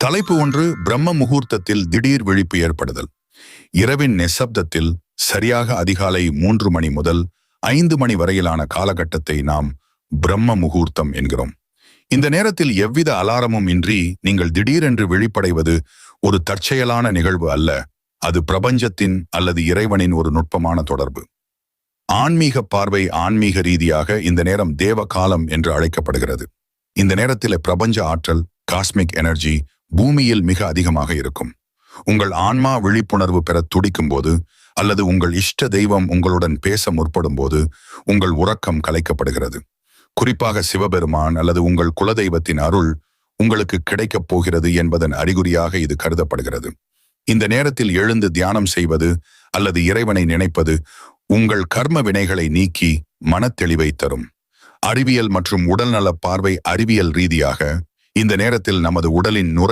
தலைப்பு ஒன்று: பிரம்ம முகூர்த்தத்தில் திடீர் விழிப்பு ஏற்படுதல். இரவின் நிசப்தத்தில் சரியாக அதிகாலை 3 மணி முதல் 5 மணி வரையிலான காலகட்டத்தை நாம் பிரம்ம முகூர்த்தம் என்கிறோம். இந்த நேரத்தில் எவ்வித அலாரமும் இன்றி நீங்கள் திடீரென்று விழிப்படைவது ஒரு தற்செயலான நிகழ்வு அல்ல. அது பிரபஞ்சத்தின் அல்லது இறைவனின் ஒரு நுட்பமான தொடர்பு. ஆன்மீக பார்வை ஆன்மீக ரீதியாக இந்த நேரம் தேவ காலம் என்று அழைக்கப்படுகிறது. இந்த நேரத்தில் பிரபஞ்ச ஆற்றல், காஸ்மிக் எனர்ஜி பூமியில் மிக அதிகமாக இருக்கும். உங்கள் ஆன்மா விழிப்புணர்வு பெற துடிக்கும் போது, அல்லது உங்கள் இஷ்ட தெய்வம் உங்களுடன் பேச முற்படும் போது உங்கள் உறக்கம் கலைக்கப்படுகிறது. குறிப்பாக சிவபெருமான் அல்லது உங்கள் குலதெய்வத்தின் அருள் உங்களுக்கு கிடைக்கப் போகிறது என்பதன் அறிகுறியாக இது கருதப்படுகிறது. இந்த நேரத்தில் எழுந்து தியானம் செய்வது அல்லது இறைவனை நினைப்பது உங்கள் கர்ம வினைகளை நீக்கி மனத்தெளிவை தரும். அறிவியல் மற்றும் உடல்நல பார்வை அறிவியல் ரீதியாக இந்த நேரத்தில் நமது உடலின் நுரை